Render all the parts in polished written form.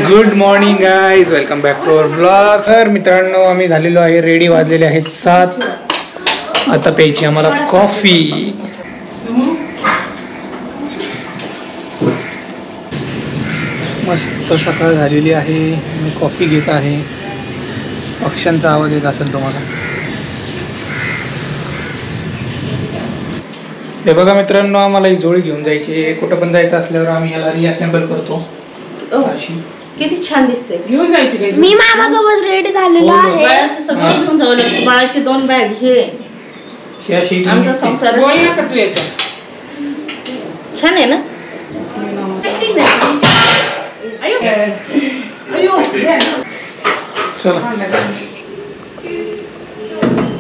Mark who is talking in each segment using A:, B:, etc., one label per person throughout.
A: Good morning guys, welcome back to our blog. तर मित्रांनो, आम्ही झालेलो आहे रेडी. वाजलेले आहेत 7. आता प्यायची आम्हाला कॉफी. मस्त सकाळ झालेली आहे. मी कॉफी घेत आहे. पक्ष्यांचा आवाज येत असेल तुम्हाला. हे बघा मित्रांनो, आम्हाला ही जोडी घेऊन जायची. कुठं पण जायचं असल्यावर आम्ही याला रिअसेंबल करतो.
B: किती छान दिसते.
C: घेऊन जायची.
D: मी मामासोबत रेडी झालेलो आहे.
B: बाळाचं सगळं घेऊन जावं लागतं. बाळाचे 2 बॅग हे आमचा संसार छान आहे ना.
A: चला.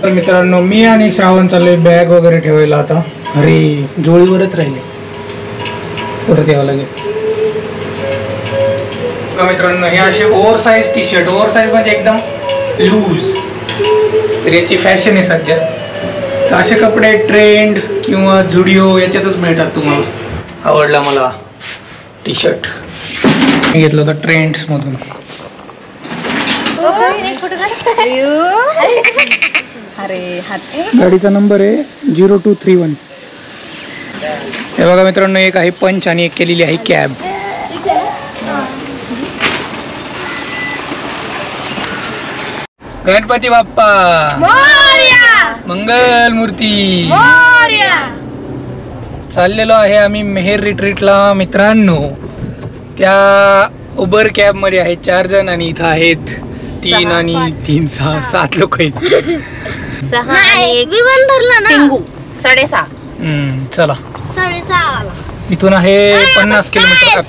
A: तर मित्रांनो, मी आणि श्रावण चाललोय बॅग वगैरे ठेवायला. आता अरे जोळीवरच राहिले, परत यावं लागेल. मित्रांनो, हे असे over size T shirt. Over size म्हणजे एकदम लूज. तर याची फॅशन आहे सध्या. तर असे कपडे ट्रेंड किंवा जुडिओ याच्यातच मिळतात तुम्हाला. आवडला मला टी शर्ट. मी घेतलं होतं ट्रेंड्स मधून. गाडीचा नंबर आहे 0231. हे बघा मित्रांनो, एक आहे पंच आणि एक केलेली आहे कॅब. गणपती बाप्पा मंगल मूर्ती. चाललेलो आहे आम्ही मेहेर रिट्रीटला मित्रांनो. त्या उबर कॅब मध्ये आहेत 4 जण आणि इथं आहेत 3 आणि 3 6 7 लोक आहेत.
B: 6 आणि 1 टिंगू 6.5.
A: चला.
D: 6.5
A: इथून आहे 50 किलोमीटर.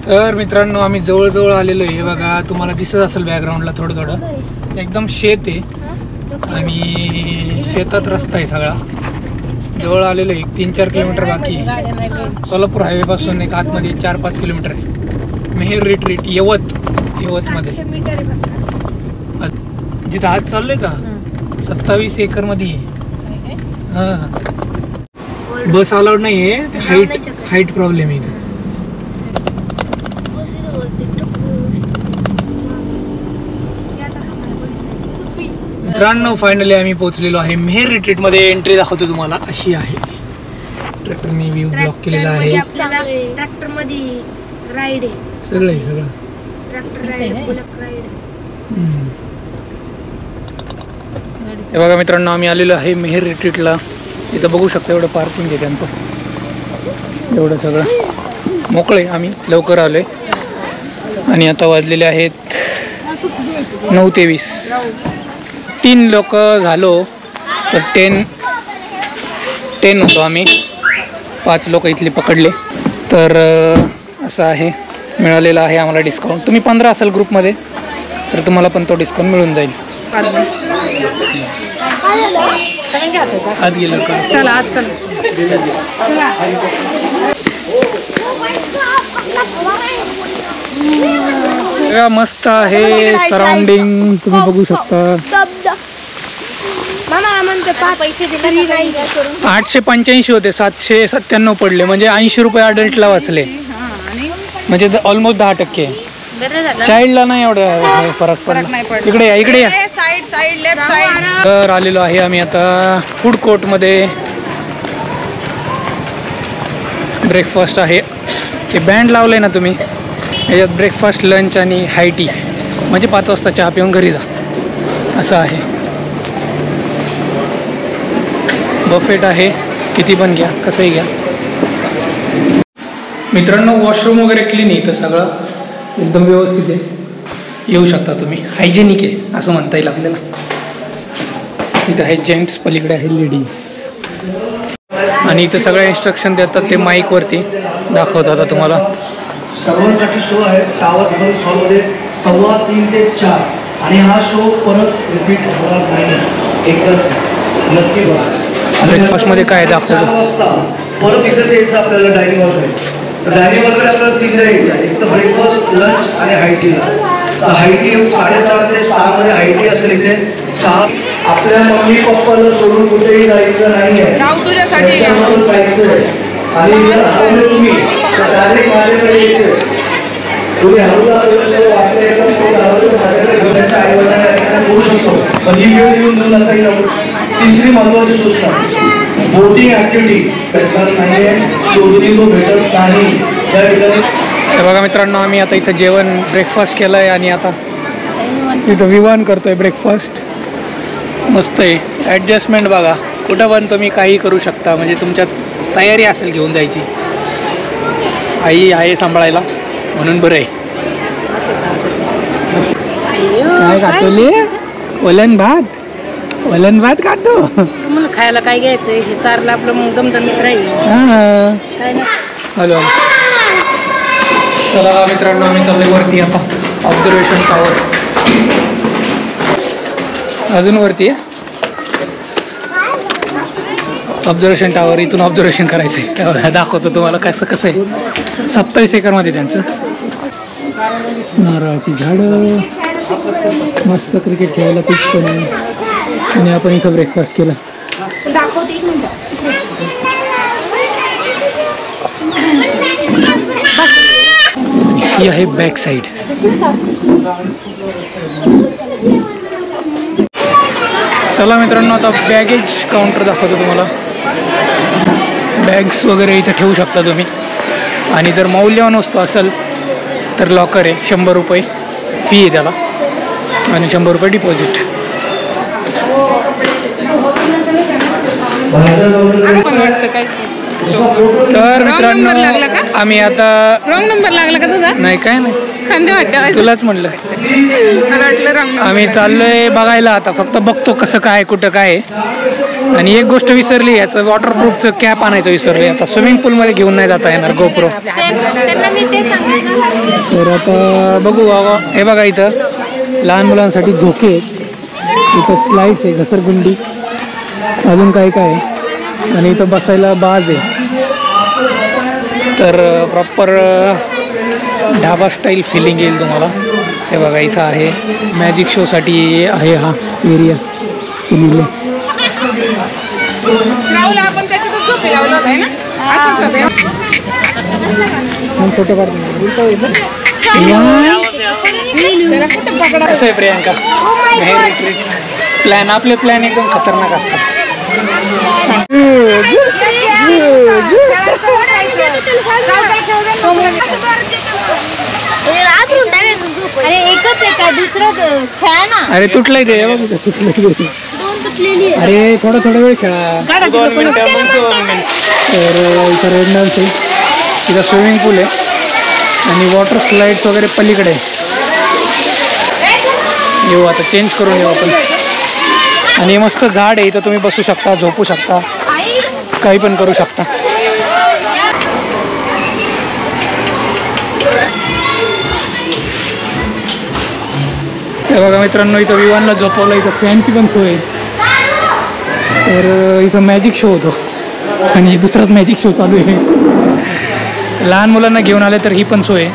A: तर मित्रांनो, आम्ही जवळजवळ आलेलो आहे. हे बघा, तुम्हाला दिसत असेल बॅकग्राऊंडला थोडं थोडं. एकदम शेत आहे आणि शेतात रस्ता आहे सगळा. जवळ आलेलो आहे. 3-4 किलोमीटर बाकी आहे. सोलापूर हायवे पासून एक आतमध्ये 4-5 किलोमीटर आहे. मेहेर रिट्रीट यवत मध्ये जिथं आज चाललोय का 27 एकर मध्ये. हा, बस अलाउड नाही आहे. हाईट प्रॉब्लेम आहे इथे. मित्रांनो, फायनली आम्ही पोहोचलेलो आहे मेहेर रिट्रीट मध्ये. एंट्री दाखवतो तुम्हाला. अशी आहे. ट्रॅक्टरने व्ह्यू ब्लॉक केलेला आहे.
D: ट्रॅक्टर मध्ये राईड आहे.
A: सगळं
D: ट्रॅक्टर राईड, बुलेट राईड.
A: हे बघा मित्रांनो, आम्ही आलेलो आहे मेहेर रिट्रीटला. इथं बघू शकता एवढं पार्किंग आहे त्यांचं. एवढं सगळं मोकळे. आम्ही लवकर आलोय आणि आता वाजलेले आहेत 9:23. 3 लोक झालो तर 10 होतो आम्ही. 5 लोक इथले पकडले. तर असं आहे, मिळालेला आहे आम्हाला डिस्काउंट. तुम्ही 15 असाल ग्रुपमध्ये तर तुम्हाला पण तो डिस्काउंट मिळून जाईल. आत गेलं का?
C: चला आत चला.
A: मस्त आहे सराउंडिंग. तुम्ही बघू शकता. 885 होते, 797 पडले. म्हणजे 80 रुपये अडल्टला वाचले. म्हणजे ऑलमोस्ट 10%. चाइल्डला नाही एवढा फरक पडला. इकडे या. तर आलेलो आहे आम्ही आता फूड कोर्ट मध्ये. ब्रेकफास्ट आहे. हे बँड लावलंय ना तुम्ही, याच्यात ब्रेकफास्ट, लंच आणि हाय टी. म्हणजे 5 वाजता चहा पिऊन घरी जा असं आहे. बफेट आहे. किती पण घ्या, कसंही घ्या. मित्रांनो, वॉशरूम वगैरे क्लीन आहे. तर सगळं एकदम व्यवस्थित आहे. येऊ शकता तुम्ही. हायजेनिक आहे असं म्हणता येईल आपल्याला. इथं आहे जेंट्स, पलीकडे आहे लेडीज. आणि इथं सगळे इन्स्ट्रक्शन देतात ते माईकवरती दाखवतात आता तुम्हाला.
E: सर्वांसाठी शो आहे टावर डिफरन्स हॉलमध्ये 3:15 ते 4. आणि हा शो परत रिपीट होणार नाही. एकदाच नक्की बघा.
A: ब्रेकफास्टमध्ये काय दाखवतो.
E: 4 वाजता परत इथं यायचं आपल्याला डायनिंग हॉलमध्ये. तर डायनिंग हॉलकडे आपल्याला 3ला यायचं आहे. एक तर ब्रेकफास्ट, लंच आणि हायटीला. तर हायटी 4:30 ते 6 मध्ये हायटी असेल इथे. चहा. आपल्या मम्मी पप्पाला सोडून कुठेही जायचं नाही आहे.
C: तुझ्यासाठी
E: आणि तुम्ही बोटिंग ऍक्टिव्हिटी नाहीये, शोधूनही तो भेटत नाही त्या ठिकाणी.
A: हे बघा मित्रांनो, आम्ही आता इथं जेवण ब्रेकफास्ट केलं आहे आणि आता इथं विवान करतोय ब्रेकफास्ट. मस्त आहे. ॲडजस्टमेंट बघा, कुठं पण तुम्ही काही करू शकता, म्हणजे तुमच्यात तयारी असेल घेऊन जायची. आई आहे सांभाळायला म्हणून बरं आहे. काय खातोले? वलन भात खातो.
B: मला खायला काय घ्यायचं हे चारलं आपलं मग दमदमीत राहील. काय नाही.
A: हॅलो, चला मित्रांनो, आम्ही चाललोय वरती आता. ऑब्झर्वेशन टॉवर अजून वरती आहे. ऑब्झर्वेशन टॉवर, इथून ऑब्झर्वेशन करायचं आहे. दाखवतो तुम्हाला कसं आहे. 27 एकरमध्ये त्यांचं. नारळाची झाडं, मस्त क्रिकेट खेळायला पिच पण आहे. आणि आपण इथं ब्रेकफास्ट केला. ही आहे बॅक साईड. चला मित्रांनो, आता बॅगेज काउंटर दाखवतो तुम्हाला. बॅग्स वगैरे इथं ठेवू शकता तुम्ही. आणि जर मौल्यवान वस्तू असेल तर लॉकर आहे. 100 रुपये फी आहे त्याला आणि 100 रुपये डिपॉझिट. तर मित्रांनो, आम्ही आता
B: रॉंग नंबर लागला का तुझा?
A: नाही, काय नाही,
B: खांदे वाटतं
A: तुलाच म्हणलं. आम्ही चाललोय बघायला. आता फक्त बघतो कसं काय कुठं काय आहे. आणि एक गोष्ट विसरली, याचं वॉटरप्रूफचं कॅप आणायचं विसरले. आता स्विमिंग पूलमध्ये घेऊन नाही जाता येणार गोप्रो. तर आता बघू बाबा. हे बघा, इथं लहान मुलांसाठी झोके आहेत, इथं स्लाइड्स आहे, घसरगुंडी, अजून काय काय आहे. आणि इथं बसायला बाज आहे. तर प्रॉपर ढाबा स्टाईल फिलिंग येईल तुम्हाला. हे बघा, इथं आहे मॅजिक शोसाठी आहे हा एरिया केलेला. फोटो काढतो. कसं आहे प्रियांका? प्लॅन, आपले प्लॅन एकदम खतरनाक असतात.
D: अरे एकच आहे का? दुसरं खेळा ना.
A: अरे तुटलंय ते, तुटलेली. अरे थोडा वेळ खेळा. तर इथं रेड डान्स आहे, इथं स्विमिंग पूल आहे आणि वॉटर स्लाइड्स वगैरे पलीकडे. येऊ आता, चेंज करून येऊ आपण. आणि मस्त झाड आहे इथं, तुम्ही बसू शकता, झोपू शकता, काही पण करू शकता. हे बघा मित्रांनो, इथं विवानला झोपवलं. इथं फॅनची पण सोय आहे. तर इथं मॅजिक शो होतो आणि दुसराच मॅजिक शो चालू आहे. लहान मुलांना घेऊन आले तर ही पण सोय आहे.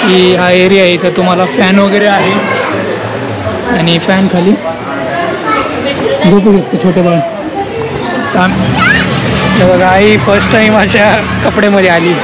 A: ही हा एरिया आहे, इथं तुम्हाला फॅन वगैरे आहे आणि फॅन खाली झोपू शकते छोटे बाळ. काम. हे बघा, आई फर्स्ट टाइम अशा कपड्यामध्ये आली.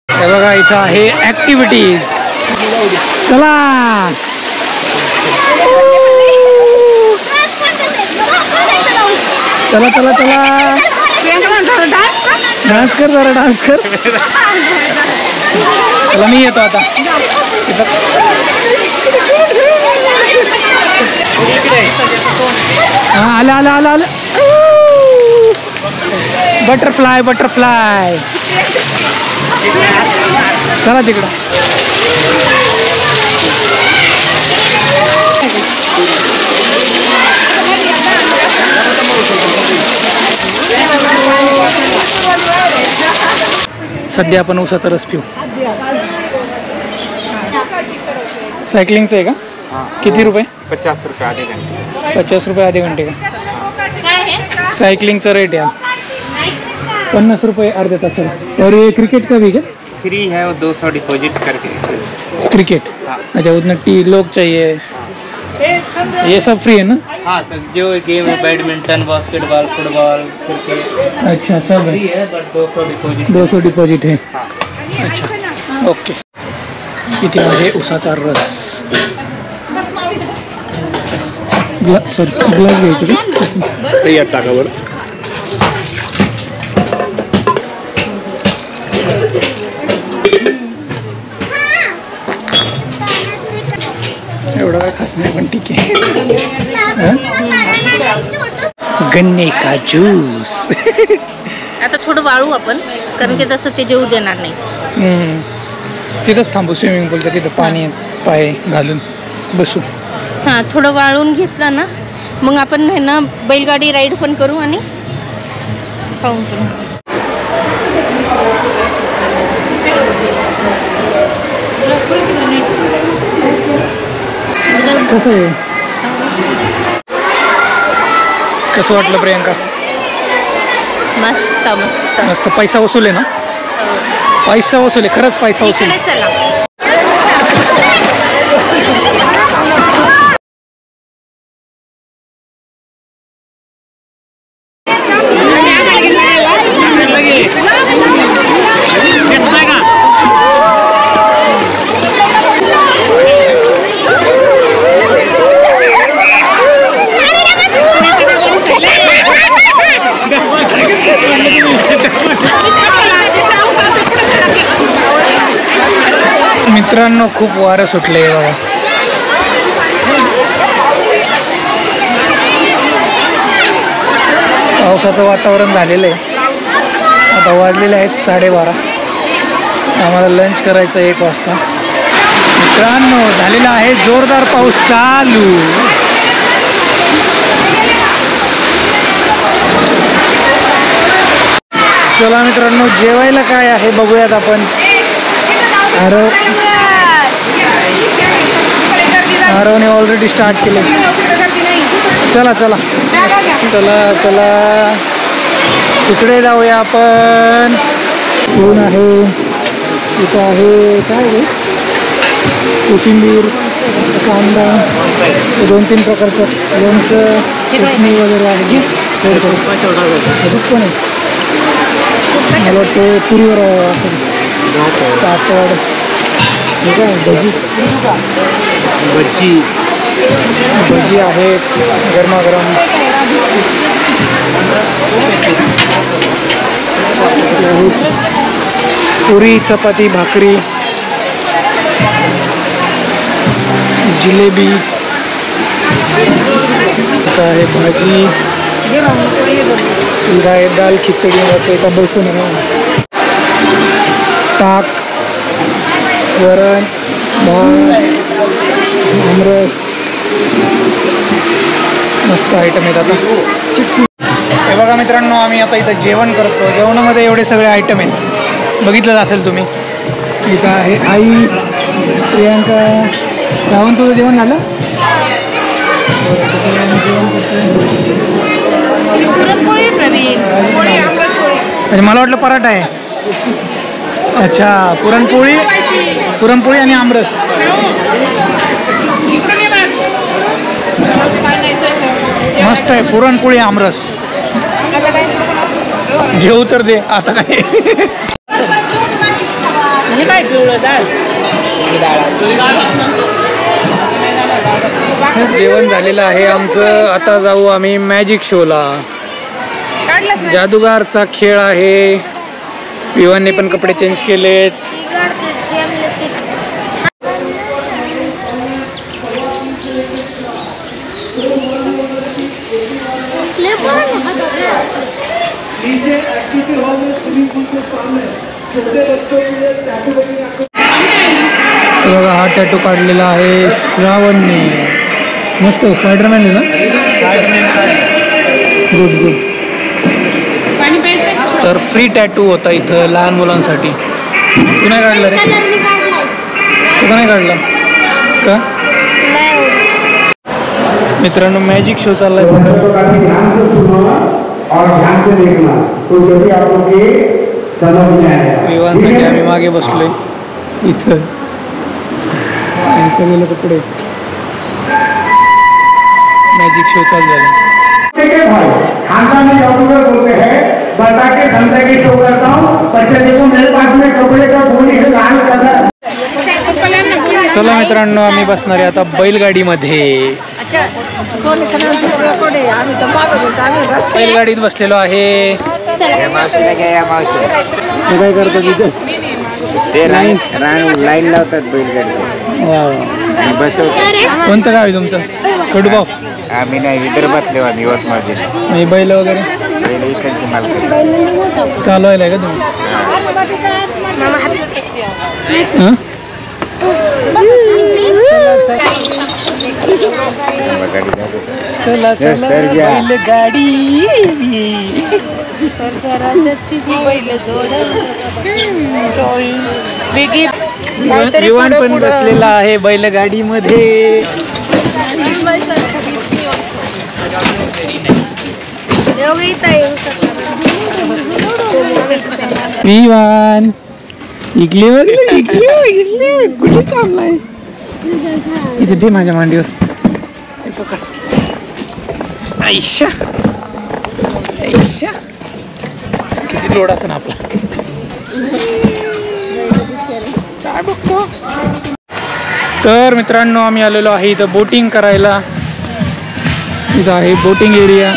A: हे बघा, इथं आहे ऍक्टिव्हिटीज. चला. चला चला चला डान्स कर जरा डान्स कर. चला मी येतो आता. हा आलं आलं आलं आलं. Butterfly butterfly. चला तिकडं. सध्या आपण उसाचा रस पिऊ. सायकलिंगचं आहे का? किती रुपये?
C: 50 रुपये आधे घंटे.
A: 50 रुपये आधे घंटे का? सायकलिंगचा रेट आहे 50 रुपये अर्ध्या तासाला. और ये क्रिकेट का भी क्या?
C: फ्री है, वो 200 डिपॉजिट करके.
A: क्रिकेट? अच्छा, उतना लोग चाहिए. ये सब फ्री है ना?
C: हाँ सर, जो गेम है बैडमिंटन, बास्केटबॉल, फुटबॉल, क्रिकेट.
A: अच्छा सब
C: फ्री है, बट 200 डिपॉजिट.
A: 200 डिपॉजिट है.
C: हाँ.
A: अच्छा ओके. किती आहे उसाचा रस? सॉरी ग्लास घ्यायचं का?
C: यात टाका बरं.
A: एवढं काय खास नाही पण ठीक आहे. गन्ने का ज्यूस.
B: आता थोडं वाळू आपण, कारण की तसं ते जेवू देणार नाही.
A: तिथंच थांबू स्विमिंग पूलच्या तिथं पाणी पाय घालून बसू.
B: हां, थोडं वाळून घेतलं ना मग आपण आहे ना बैलगाडी राईड पण करू आणि खाऊन पण.
A: कसं आहे? कसं वाटलं प्रियंका?
B: मस्त मस्त
A: मस्त. पैसा वसूल आहे ना? पैसा वसूल आहे, खरंच पैसा वसूल.
B: इकडे चला.
A: मित्रांनो खूप वारं सुटलंय बघा. पावसाचं वातावरण झालेलं आहे. आता वाजलेले आहेत 12:30. आम्हाला लंच करायचं 1 वाजता. मित्रांनो झालेला आहे जोरदार पाऊस चालू. चला मित्रांनो जेवायला काय आहे बघूयात आपण. आरवने ऑलरेडी स्टार्ट केले. चला चला चला चला तिकडे जाऊया आपण. कोण आहे इथं? आहे काय आहे? कोशिंबीर, कांदा, 2-3 प्रकारचं लोणचं, चटणी वगैरे आहे. अजून पण आहे. मला वाटतं पुरीवर असं पापड. हे काय? भजी
C: भजी
A: भजी आहेत गरमागरम. पुरी, चपाती, भाकरी, जिलेबी आहे, भाजी, आहे दाल खिचडी होते का बसून ताक, वरण, भात, आमरस. मस्त आयटम आहेत. आता हे बघा मित्रांनो आम्ही आता इथं जेवण करतो. जेवणामध्ये एवढे सगळे आयटम आहेत, बघितलं असेल तुम्ही. इथं आहे आई, प्रियांका. श्रावण तुझं जेवण झालं? म्हणजे मला वाटलं पराठा आहे. अच्छा पुरणपोळी, पुरणपोळी आणि आमरस. मस्त आहे पुरणपोळी आमरस. घेऊ तर दे आता काय. जेवण झालेलं आहे आमचं. आता जाऊ आम्ही मॅजिक शोला. जादूगारचा खेळ आहे. विवानने पण कपडे चेंज केलेत. बघा हा टॅटू काढलेला आहे श्रावणने. मस्त स्पायडरमॅन आहे ना. Good good. तर फ्री टॅटू होता इथं लहान मुलांसाठी. तू नाही काढला रे? तू का नाही काढला का? मित्रांनो मॅजिक शो चाललाय. विवानसाठी आम्ही मागे बसलोय इथं. सगळे लोक पुढे. मॅजिक शो चालू झाला. चला मित्रांनो आम्ही बसणार आहे आता बैलगाडीमध्ये. बैलगाडीत बसलेलो आहे. काय करतो तिथे?
C: ते लाईन लावतात बैलगाडी.
A: कोणतं गाव आहे तुमचं? कडूभाऊ.
C: आम्ही नाही विदर्भातले यवतमाळ जिल्हा.
A: बैल वगैरे
C: इकडची मालकी
A: चालवायला का तुम्ही? चला चला बैलगाडी. विवान पण बसलेला आहे बैलगाडीमध्ये. विवान इकली कुठे चाललाय? इथे दे माझ्या मांडीवर. पकड. आयशा आयशा किती लोड असं ना आपला. काय बघतो? तर मित्रांनो आम्ही आलेलो आहे इथं बोटिंग करायला. इथं आहे बोटिंग एरिया.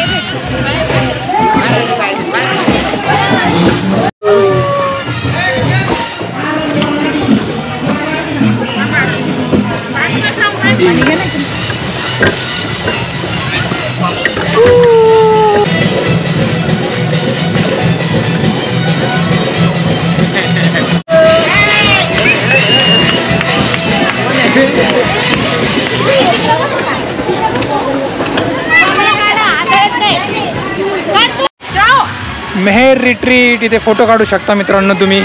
A: मेहर रिट्रीट इथे फोटो काढू शकता मित्रांनो तुम्ही.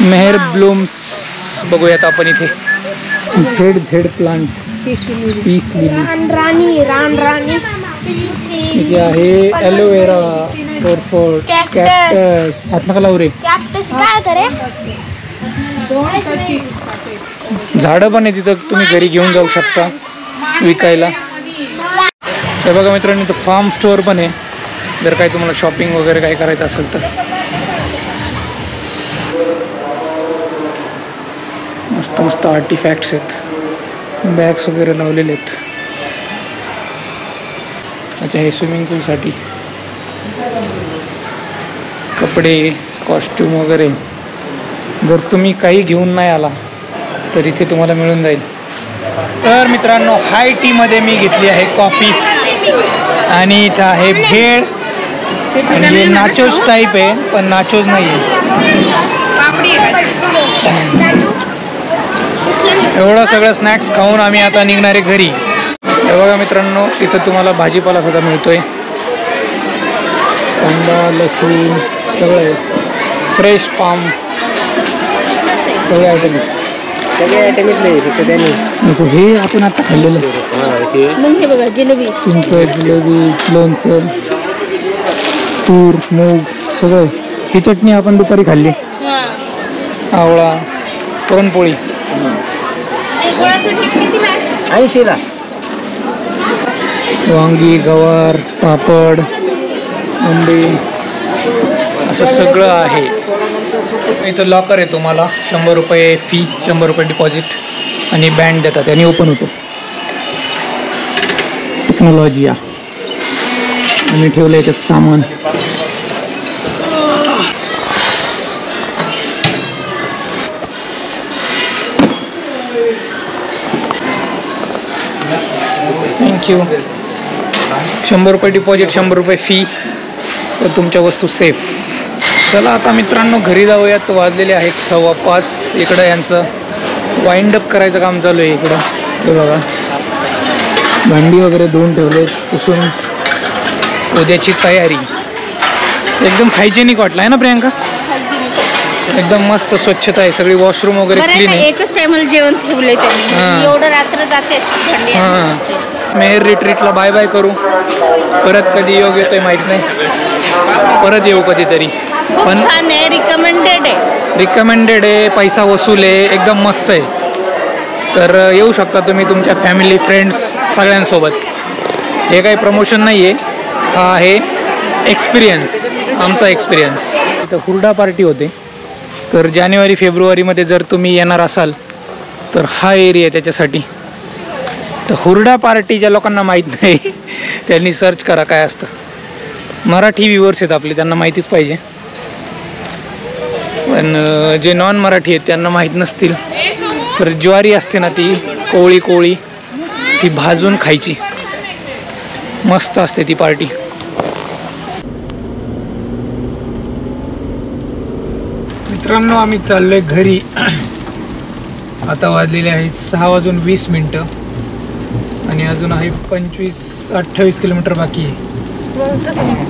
A: मेहर ब्लूम्स बघूयात आपण इथे. Z plant peace lily. इथे आहे ॲलोवेरा, कॅक्टस. हात नका लावू रे. झाडं पण आहे तिथं, तुम्ही घरी घेऊन जाऊ शकता विकायला. हे बघा मित्रांनो इथं फार्म स्टोअर पण आहे जर काही तुम्हाला शॉपिंग वगैरे काही करायचं असेल तर. मस्त मस्त आर्टिफॅक्ट्स आहेत. बॅग्स वगैरे लावलेले आहेत. अच्छा हे स्विमिंग पूलसाठी कपडे, कॉस्ट्यूम वगैरे. जर तुम्ही काही घेऊन नाही आला तर इथे तुम्हाला मिळून जाईल. तर मित्रांनो हाय टी मध्ये मी घेतली आहे कॉफी आणि इथं आहे भेळ. आणि हे नाचोज टाईप आहे पण नाचोज नाही आहे. एवढं सगळं स्नॅक्स खाऊन आम्ही आता निघणारे घरी. हे बघा मित्रांनो इथं तुम्हाला भाजीपाला सुद्धा मिळतोय. कांदा, लसूण सगळं आहे. फ्रेश फार्म सगळे आयटम आहेत. हे आपण आता खाल्लेलं चिंच, जिलेबी, लोणचं, तूर, मूग सगळं. ही चटणी आपण दुपारी खाल्ली. आवळा, पुरणपोळी 80ला. वांगी, गवार, पापड, अंडे असं सगळं आहे. इथं लॉकर आहे तुम्हाला. 100 रुपये फी, 100 रुपये डिपॉझिट. आणि बँड देतात आणि ओपन होतो. टेक्नॉलॉजी आम्ही ठेवलं आहे त्यात सामान. थँक्यू. 100 रुपये डिपॉझिट, 100 रुपये फी, तर तुमच्या वस्तू सेफ. चला आता मित्रांनो घरी जाऊयात. वाजलेले आहेत 5:15. इकडं यांचं वाइंडअप करायचं काम चालू आहे. इकडं ते बघा भांडी वगैरे धुवून ठेवले, पुसून उद्याची तयारी. एकदम हायजेनिक वाटलं आहे ना प्रियांका? एकदम मस्त स्वच्छता आहे सगळी. वॉशरूम वगैरे क्लीन आहे.
B: एकच टायमाला जेवण ठेवलंय त्यांनी. एवढं रात्र जाते.
A: मेहर रिट्रीटला बाय बाय करू. परत कधी योग येतोय माहित नाही. परत येऊ कधीतरी. पण
B: छान आहे. रिकमेंडेड आहे. पैसा वसूल आहे. एकदम मस्त आहे. तर येऊ शकता तुम्ही तुमच्या फॅमिली फ्रेंड्स सगळ्यांसोबत. हे काही प्रमोशन नाही आहे. हा आहे एक्सपिरियन्स, आमचा एक्सपिरियन्स. इथं हुरडा पार्टी होते. तर जानेवारी फेब्रुवारीमध्ये जर तुम्ही येणार असाल तर हा एरिया आहे त्याच्यासाठी. तर हुरडा पार्टी ज्या लोकांना माहीत नाही त्यांनी सर्च करा काय असतं. मराठी व्ह्युअर्स आहेत आपले, त्यांना माहितीच पाहिजे. पण जे नॉन मराठी आहेत त्यांना माहीत नसतील. तर ज्वारी असते ना ती कोळी ती भाजून खायची. मस्त असते ती पार्टी. मित्रांनो आम्ही चाललोय घरी. आता वाजलेले आहेत 6:20 आणि अजून आहे 25-28 किलोमीटर बाकी आहे.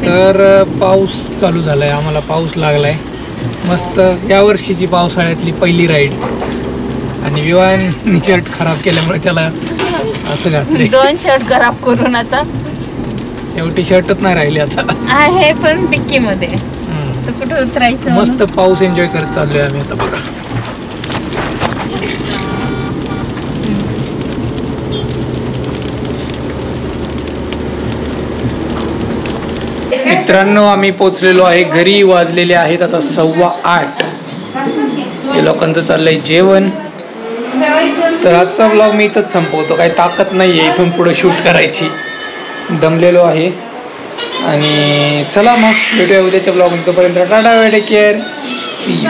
B: तर पाऊस चालू झाला आहे. आम्हाला पाऊस लागला आहे. मस्त यावर्षीची पावसाळ्यातली पहिली राईड. आणि विवाहाने शर्ट खराब केल्यामुळे त्याला असं घातले. 2 शर्ट खराब करून आता
A: शेवटी शर्टच नाही राहिले आता.
B: आहे पण डिक्की मध्ये. तर कुठे उतरायचं?
A: मस्त पाऊस एन्जॉय करत चाललोय आम्ही आता बघा. मित्रांनो आम्ही पोचलेलो आहे घरी. वाजलेले आहेत आता 8:15. हे लोकांचं चाललंय जेवण. तर आजचा ब्लॉग मी इथंच संपवतो. काही ताकद नाही आहे इथून पुढे शूट करायची. दमलेलो आहे. आणि चला मग भेटूया उद्याच्या ब्लॉग. तोपर्यंत tata, take care, see you.